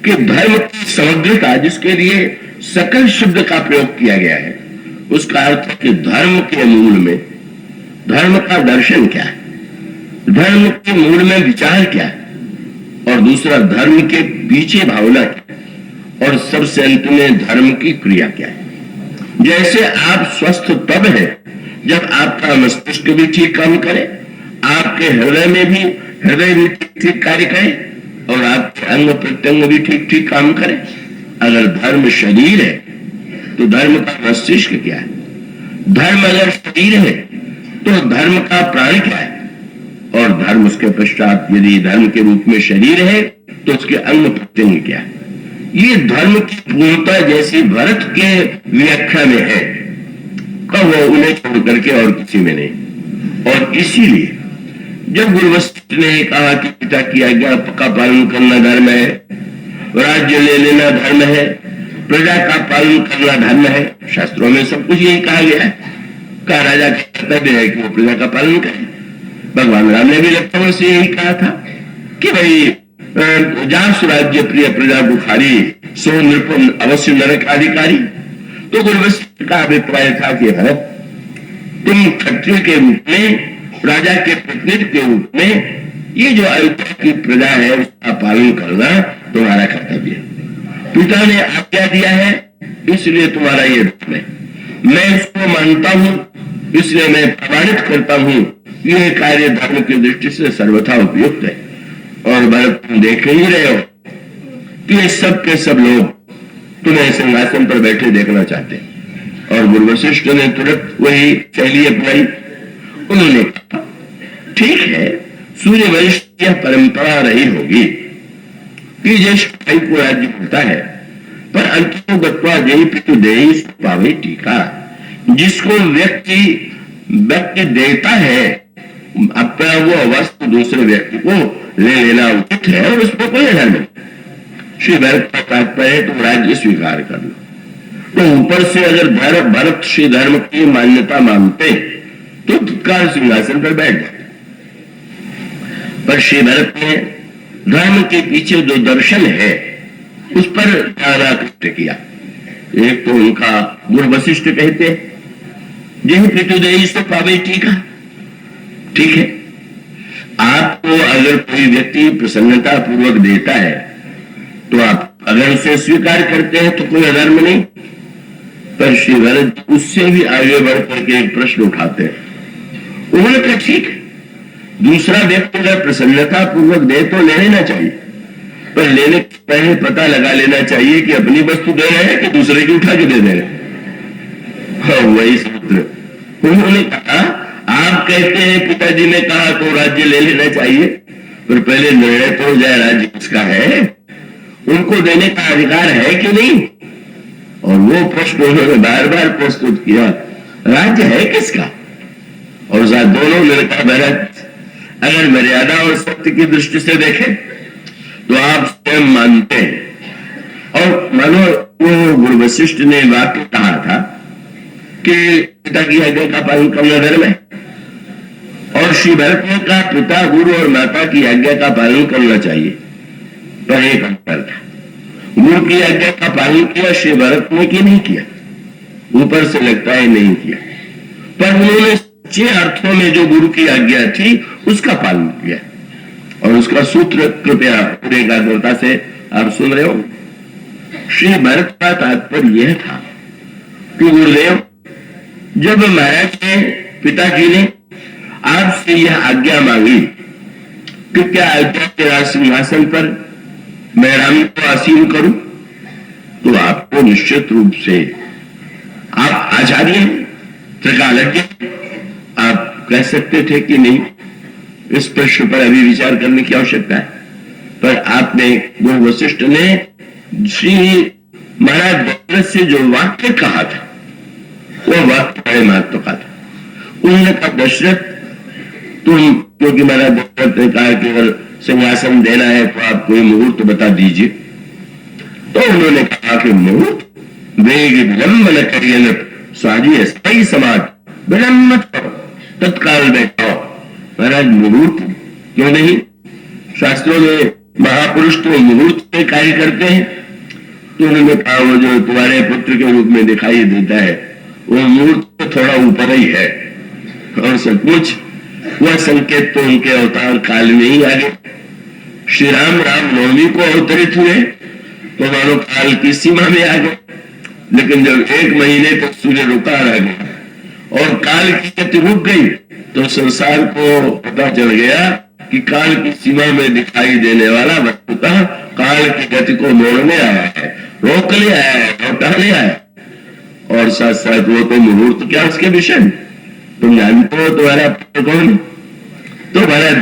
कि धर्म की समग्रता, जिसके लिए सकल शब्द का प्रयोग किया गया है, उसका अर्थ है कि धर्म के मूल में धर्म का दर्शन क्या है, धर्म के मूल में विचार क्या है, और दूसरा धर्म के पीछे भावना क्या है, और सबसे अंत में धर्म की क्रिया क्या है। जैसे आप स्वस्थ तब है जब आपका मस्तिष्क भी ठीक काम करे, आपके हृदय भी ठीक कार्य करे, और आपके अंग प्रत्यंग भी ठीक ठीक काम करे। अगर धर्म शरीर है तो धर्म का मस्तिष्क क्या है, धर्म अगर शरीर है तो धर्म का प्राण क्या है, और धर्म उसके पश्चात यदि धर्म के रूप में शरीर है तो उसके अंग प्रत्यंग क्या है। ये धर्म की पूर्णता जैसी भरत के व्याख्या में है, कहो उन्हें छोड़ करके और किसी में नहीं। और इसीलिए जब गुरु वशिष्ठ ने कहा कि पिता की आज्ञा का पालन करना धर्म है, राज्य ले लेना धर्म है, प्रजा का पालन करना धर्म है, शास्त्रों में सब कुछ यही कहा गया है। का राजा का कर्तव्य है कि वो प्रजा का पालन करे। भगवान राम ने भी लक्ष्मण से यही कहा था कि भाई जहां सुराज्य प्रिय प्रजा बुखारी सो नृपुण अवश्य नरक अधिकारी। तो गुरु वशिष्ठ का अभिप्राय था कि भरत, तुम क्षत्रिय के रूप में, राजा के प्रतिनिधि के रूप में ये जो अयोध्या की प्रजा है उसका पालन करना तुम्हारा कर्तव्य है। पिता ने आज्ञा दिया है इसलिए तुम्हारा ये धर्म है, मैं उसको मानता हूं इसलिए मैं प्रमाणित करता हूं यह कार्य धर्म की दृष्टि से सर्वथा उपयुक्त है। और भरत, तुम देख ही रहे हो कि ये सब के सब लोग तुम्हें सिंहासन पर बैठे देखना चाहते हैं। और गुरु वशिष्ठ ने तुरंत वही शैली अपनाई। उन्होंने कहा ठीक है, सूर्य वंश की परंपरा रही होगी कि ज्येष्ठ भाई को राज्य मिलता है, पर अंततो गत्वा जय पितु देहि पावे टीका। जिसको व्यक्ति देता है अपना वो वस्तु दूसरे व्यक्ति को ले लेना उचित है, और उसमें कोई धर्म नहीं। श्री भरत का तात्पर्य तुम राज्य स्वीकार कर लो। तो ऊपर से अगर भरत श्री धर्म की मान्यता मानते तो तत्काल सिंहासन पर बैठ जाते, पर श्री भरत ने धर्म के पीछे जो दर्शन है उस पर ध्यान आकृष्ट किया। एक तो उनका गुरु वशिष्ठ कहते जिन पितुदेही से पावे टीका। ठीक है, आपको अगर कोई व्यक्ति प्रसन्नता पूर्वक देता है तो आप अगर उसे स्वीकार करते हैं तो कोई अधर्म नहीं। पर श्री भरत उससे भी आगे बढ़ करके एक प्रश्न उठाते हैं। उन्होंने कहा ठीक है, दूसरा व्यक्ति अगर प्रसन्नता पूर्वक दे तो ले लेना चाहिए, पर लेने के पहले पता लगा लेना चाहिए कि अपनी वस्तु दे रहे हैं कि दूसरे की उठा के दे रहे हैं। हाँ, वही सूत्र। उन्होंने कहा आप कहते हैं पिताजी ने कहा तो राज्य ले लेना चाहिए, पर पहले निर्णय तो हो जाए राज्य किसका है, उनको देने का अधिकार है कि नहीं। और वो प्रश्न उन्होंने बार बार प्रस्तुत किया, राज्य है किसका। और दोनों ने कहा भरत, अगर मर्यादा और सत्य की दृष्टि से देखें तो आप स्वयं मानते हैं। और मानो वो गुरु वशिष्ठ ने वाक्य कहा था कि पिता की आज्ञा का पालन करना धर्म है, और श्री भरत ने कहा पिता, गुरु और माता की आज्ञा का पालन करना चाहिए। पर एक अंतर था, गुरु की आज्ञा का पालन किया श्री भरत ने कि नहीं किया, ऊपर से लगता है नहीं किया, पर उन्होंने सच्चे अर्थों में जो गुरु की आज्ञा थी उसका पालन किया। और उसका सूत्र कृपया पूरे एकाग्रता से आप सुन रहे हो। श्री भरत का तात्पर्य यह था कि गुरुदेव, जब महाराज के पिताजी ने आपसे यह आज्ञा मांगी कि क्या अयोध्या के राज सिंहासन पर मैं राम को आसीन करूं, तो आपको निश्चित रूप से आप आचार्य त्रिकालज्ञ आप कह सकते थे कि नहीं, इस प्रश्न पर अभी विचार करने की आवश्यकता है। पर आपने गुरु वशिष्ठ ने श्री महाराज दशरथ से जो वाक्य कहा था वो वाक्य बड़े महत्व का था। उन्होंने कहा दशरथ, तुम, क्योंकि महाराज दशरथ ने कहा कि अगर सिंहासन देना है तो आप कोई मुहूर्त बता दीजिए। तो उन्होंने कहा कि मुहूर्त वेग विलंब न करिए, स्वाजी स्थायी समाज विलंब मत करो, तत्काल बैठाओ। महाराज मुहूर्त क्यों नहीं, शास्त्रों में महापुरुष तो मुहूर्त में कार्य करते हैं। तो उन्होंने कहा वो जो तुम्हारे पुत्र के रूप में दिखाई देता है वो मुहूर्त तो थोड़ा ऊपर ही है, और सचमुच वह संकेत तो उनके अवतार काल में ही आ गए। श्री राम नवमी को अवतरित हुए तो मानो काल की सीमा में आ गए, लेकिन जब 1 महीने तक सूर्य रुका रह गया और काल की गति रुक गई तो संसार को पता चल गया कि काल की सीमा में दिखाई देने वाला वस्तुतः काल की गति को मोड़ने आया है, रोकने आया है, लौटाने आया। और साथ साथ वो तो मुहूर्त क्या उसके विषय में तुम जानते हो, तुम्हारा पुत्र कौन, तुम्हारा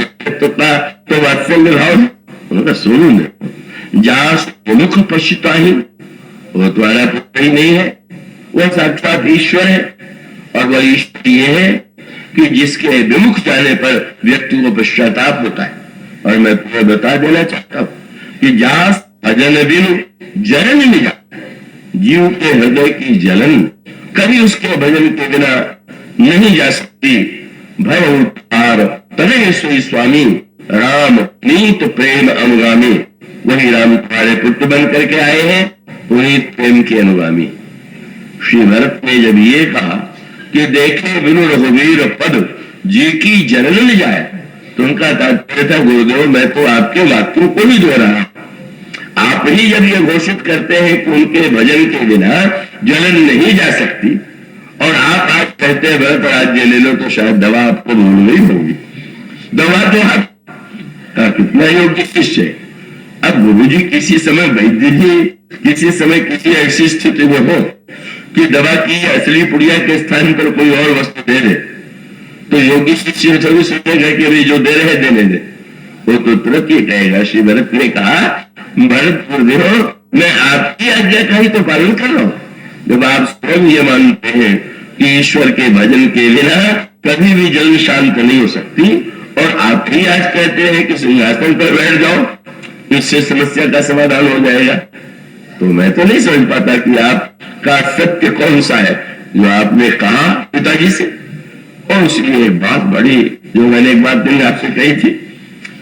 तो वात्सल्य भाव उनका सुनो न जास मुख पश्चिता ही, वो तुम्हारा पुत्र ही नहीं है, वह साक्षात ईश्वर है। और वह ईश्वर ये है कि जिसके विमुख जाने पर व्यक्ति को पश्चाताप होता है। और मैं तुम्हें बता देना चाहता हूं कि जास भजन बिनु जलन में जा, जीव के हृदय की जलन कभी उसके भजन के बिना नहीं जा सकती। भय उतार तने सोई स्वामी राम नीत प्रेम अनुगामी, वही राम तुम्हारे पुत्र बन करके आए हैं, पुनीत प्रेम के अनुगामी। श्री भरत ने जब ये कहा कि देखे बिनु रघुवीर पद जी की जनन न जाए, तो उनका तात्पर्य था गुरुदेव मैं तो आपके वाक्यों को भी दोहरा, आप ही जब ये घोषित करते हैं कि उनके भजन के बिना जलन नहीं जा सकती, और आप आज कहते हैं भरत राज्य ले लो, तो शायद दवा आपको भूल गई होगी। दवा तो आप कितना योग्य शिष्य है। अब गुरु जी किसी समय वैद्य जी किसी समय किसी ऐसी स्थिति में हो कि दवा की असली पुड़िया के स्थान पर कोई और वस्तु दे दे, तो योगी शिष्य थोड़ी सोचेगा कि अभी जो दे रहे देने दे, वो तो तुरंत ये कहेगा। श्री भरत ने कहा भरत गुरुदेव मैं आपकी आज्ञा का ही तो पालन कर रहा हूं। जब आप स्वयं ये मानते हैं कि ईश्वर के भजन के बिना कभी भी जलन शांत नहीं हो सकती, और आप ही आज कहते हैं कि सिंहासन पर बैठ जाओ, इससे समस्या का समाधान हो जाएगा, तो मैं तो नहीं समझ पाता कि आपका सत्य कौन सा है जो आपने कहा पिताजी से। और इसलिए एक बात बड़ी जो मैंने एक बात दिन आपसे कही थी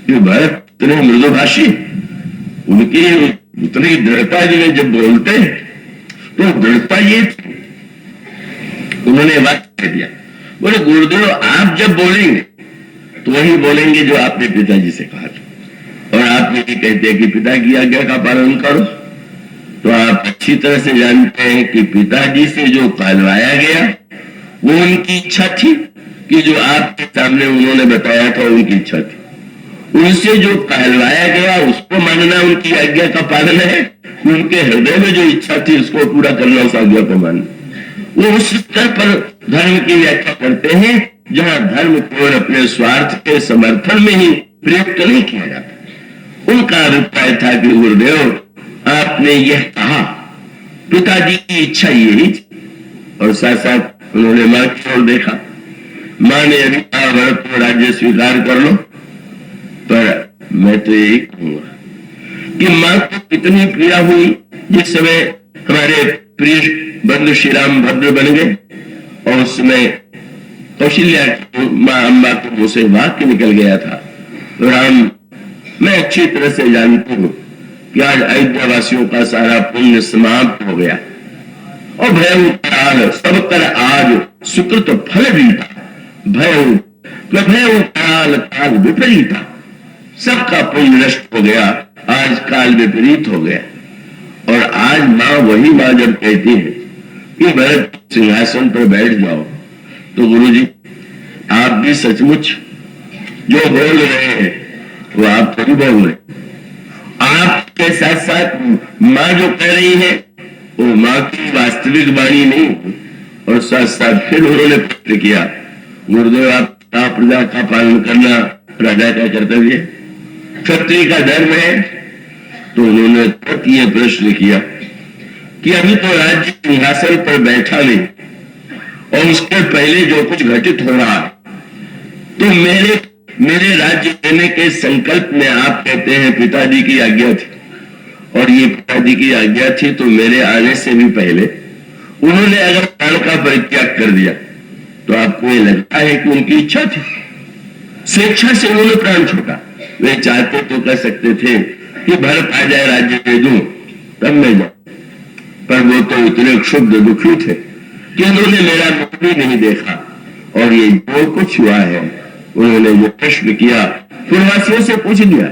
कि भरत इतने मृदुभाषी, उनकी उतनी दृढ़ता जी में जब बोलते हैं तो दृढ़ता ये थी, उन्होंने बात कह दिया, बोले गुरुदेव आप जब बोलेंगे तो वही बोलेंगे जो आपने पिताजी से कहा था, और आप ये कहते हैं कि पिता की आज्ञा का पालन करो, तो आप अच्छी तरह से जानते हैं कि पिताजी से जो कहलवाया गया वो उनकी इच्छा थी कि जो आपके सामने उन्होंने बताया था उनकी इच्छा थी। उनसे जो कहलवाया गया उसको मानना उनकी आज्ञा का पालन है, उनके हृदय में जो इच्छा थी उसको पूरा करना उस आज्ञा को मानना। वो उस स्तर पर धर्म की व्याख्या करते हैं जहां धर्म केवल अपने स्वार्थ के समर्थन में ही प्रयुक्त नहीं किया जाता। उनका अभिप्राय था कि गुरुदेव आपने यह कहा, पिताजी की इच्छा यही थी। और साथ साथ उन्होंने मां की ओर देखा, मां ने अभी कहा भरत को राज्य स्वीकार कर लो, पर मैं तो यही कहूंगा कि मां को कितनी पीड़ा हुई जिस समय हमारे प्रिय बंधु श्री राम भद्र बन गए, और उस समय कौशल्या मां अम्बा को मुंह से वाक्य निकल गया था, राम मैं अच्छी तरह से जानती हूं कि आज अयोध्या वासियों का सारा पुण्य समाप्त हो गया, और भय काल सब कर आज सुकृत फल बीता, भय काल काल विपरीता, सबका पुण्य नष्ट हो गया, आज काल विपरीत हो गया। और आज मां वही मां जब कहती है कि भरत सिंहासन पर बैठ जाओ, तो गुरुजी आप भी सचमुच जो बोल रहे हैं वो आप थोड़ी बोल रहे, आपके साथ साथ मां जो कह रही है वो मां की वास्तविक वाणी नहीं। और साथ साथ फिर उन्होंने प्रश्न किया, गुरुदेव आप प्रजा का पालन करना राजा का कर्तव्य है, क्षत्रिय का धर्म है। तो उन्होंने तक ये प्रश्न किया कि अभी तो राज्य सिंहासन पर बैठा नहीं, और उसके पहले जो कुछ घटित हो रहा है, तो मेरे राज्य देने के संकल्प में आप कहते हैं पिताजी की आज्ञा थी, और ये पिताजी की आज्ञा थी तो मेरे आने से भी पहले उन्होंने अगर प्राण का परित्याग कर दिया तो आपको ये लगता है कि उनकी इच्छा थी, स्वेच्छा से उन्होंने प्राण छोड़ा। वे चाहते तो कह सकते थे कि भरत आ जाए राज्य दे दूं तब मैं जाऊं, पर वो तो इतने क्षुब्ध दुखी थे कि उन्होंने मेरा मुख भी नहीं देखा। और ये जो कुछ हुआ है, उन्होंने जो प्रश्न किया, पूर्ववासियों से पूछ लिया,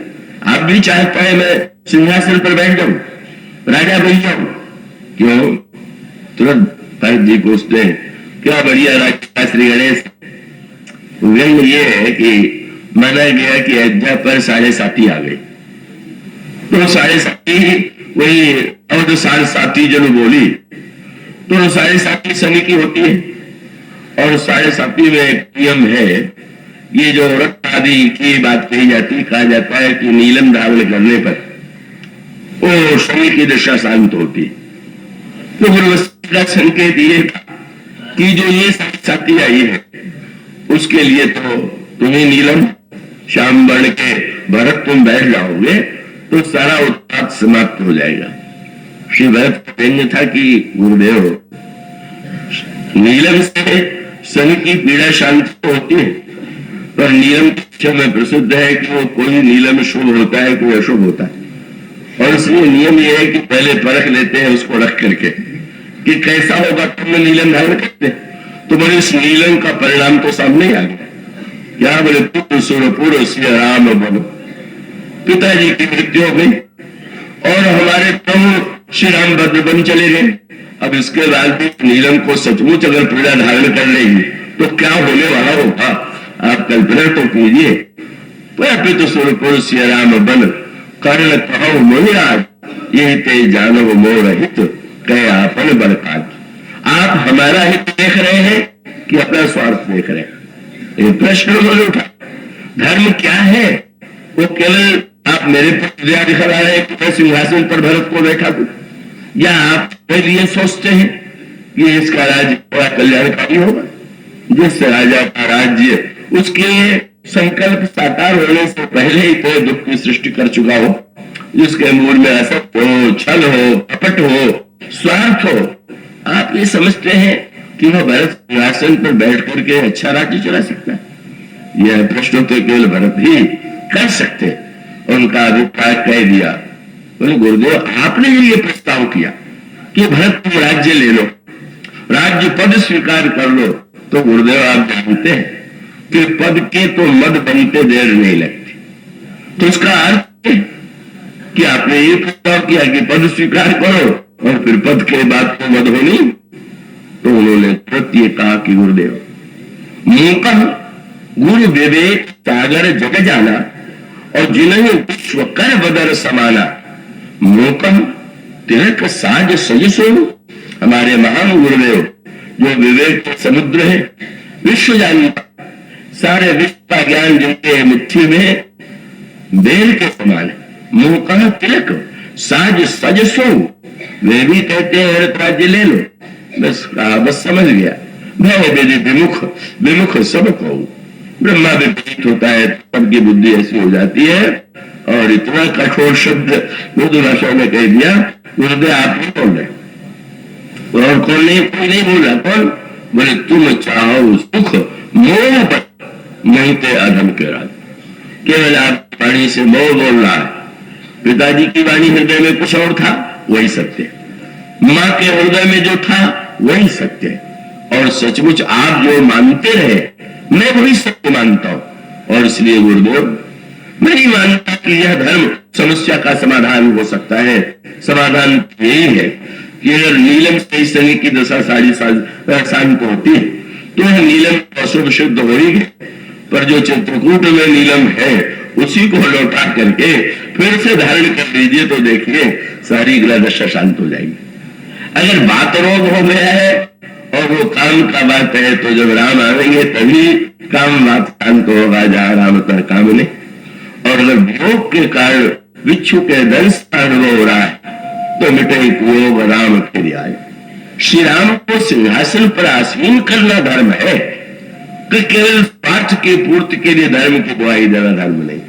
आप भी चाहता है मैं सिंहासन पर बैठ जाऊं, राजा बन जाऊं? क्यों? तुरंत भरत जी पूछते हैं, क्या बढ़िया राजा श्री गणेश। व्यंग ये है कि माना गया कि अयोध्या पर 7.5 आ गए, तो 7.5 वही और 7.5 जन बोली, तो 7.5 शनि की होती है। और 7.5 में एक नियम है, ये जो रक्त आदि की बात कही जाती है, कहा जाता है कि नीलम धारण करने पर वो शनि की दशा शांत होती है। तो गुरुवस्ती का संकेत ये था कि जो ये 7.5 आई है उसके लिए तो तुम्हें नीलम श्याम वर्ण के भरत तुम बैठ जाओगे तो सारा उत्पाद समाप्त हो जाएगा। श्री भरत का व्यंग्य था कि गुरुदेव, नीलम से शनि की पीड़ा शांत तो होती है, पर नीलम के विषय में प्रसिद्ध है कि वो कोई नीलम शुभ होता है, कोई अशुभ होता है। और इसलिए नियम ये है कि पहले परख लेते हैं उसको रख करके कि कैसा होगा, तुमने नीलम धारण करते, तो बोले इस नीलम का परिणाम तो सामने आ गया। क्या बोले, पुत्र सुरपुर श्री राम बन, पिताजी की मृत्यु हो गई और हमारे प्रभु श्री राम भद्र बन चले गए। अब इसके बाद भी नीलम को सचमुच अगर पीड़ा धारण कर लेगी तो क्या होने वाला होगा, आप कल्पना तो कीजिए। पिता सुरपुर श्री राम बन, कर्ण कहो मोहिराज, यही ते जानव मोर हित, कहे आपन बरकाज। आप हमारा हित देख रहे हैं कि अपना स्वार्थ देख रहे हैं? ये प्रश्न उन्होंने उठा। धर्म क्या है? वो केवल आप मेरे पर दया दिखा रहे हैं कि मैं सिंहासन पर भरत को बैठा दूं, या आप मेरे लिए सोचते हैं कि इसका राज्य बड़ा कल्याणकारी होगा? जिस राजा का राज्य उसके संकल्प साकार होने से पहले ही कोई दुख की सृष्टि कर चुका हो, जिसके मूल में असत हो, छल हो, कपट हो, स्वार्थ हो, आप ये समझते हैं कि वह भरत सिंहासन पर बैठ करके अच्छा राज्य चला सकता है? यह प्रश्न तो केवल भरत ही कर सकते। उनका अभिप्राय कह दिया। बोले, गुरुदेव आपने ये प्रस्ताव किया कि भरत तुम राज्य ले लो, राज्य पद स्वीकार कर लो, तो गुरुदेव आप जानते हैं कि पद के तो मद बनते देर नहीं लगती। तो इसका अर्थ है कि आपने ये प्रस्ताव किया कि पद स्वीकार करो और फिर पद के बाद तो मद होनी। तो उन्होंने तुरंत ये कहा कि गुरुदेव, मूका गुरु विवेक सागर जग जाना और जिन्हें विश्व कर बदर समाना, मूका तिलक साज सजसो। हमारे महान गुरुदेव जो विवेक के समुद्र है, विश्व जानता, सारे विश्व का ज्ञान जिनके मुट्ठी में बेल के समान है। मुंह कहा तिलक साज सजसो, वे भी कहते हैं भरत राज्य ले लो। बस कहा, बस समझ गया। भय बेदे विमुख, विमुख सब को ब्रह्मा विपरीत होता है, सबकी बुद्धि ऐसी हो जाती है। और इतना कठोर शब्द उर्दू भाषा में कह दिया, गुरुदेव आप नहीं बोल रहे और कौन नहीं, कोई नहीं बोल रहा। कौन? बोले, तुम चाहो सुख मोह पर मोहिते अधम के राज। केवल आप वाणी से मोह बोल रहा है, पिताजी की वाणी हृदय में कुछ और था, वही सत्य है। माँ के हृदय में जो था वही सत्य है। और सचमुच आप जो मानते रहे, मैं वही सत्य मानता हूं। और इसलिए गुरुदेव, मैं नहीं मानता कि यह धर्म समस्या का समाधान हो सकता है। समाधान यही है कि अगर नीलम से शनि की दशा शांत होती है तो यह नीलम अशुभ सिद्ध होगी, पर जो चित्रकूट में नीलम है उसी को लौटा करके फिर से धारण कर लीजिए तो देखिए सारी ग्रह दशा शांत हो जाएगी। अगर बात रोग हो गया है और वो काम का बात है, तो जब राम आएंगे तभी काम बात शांत होगा, जहां राम पर काम नहीं। और अगर भोग के कारण विच्छू के दंश अनुभव हो रहा है तो मिटे योग राम फिर आए। श्री राम को सिंहासन पर आसीन करना धर्म है कि केवल स्वार्थ की पूर्ति के लिए धर्म की बुआई देना धर्म नहीं।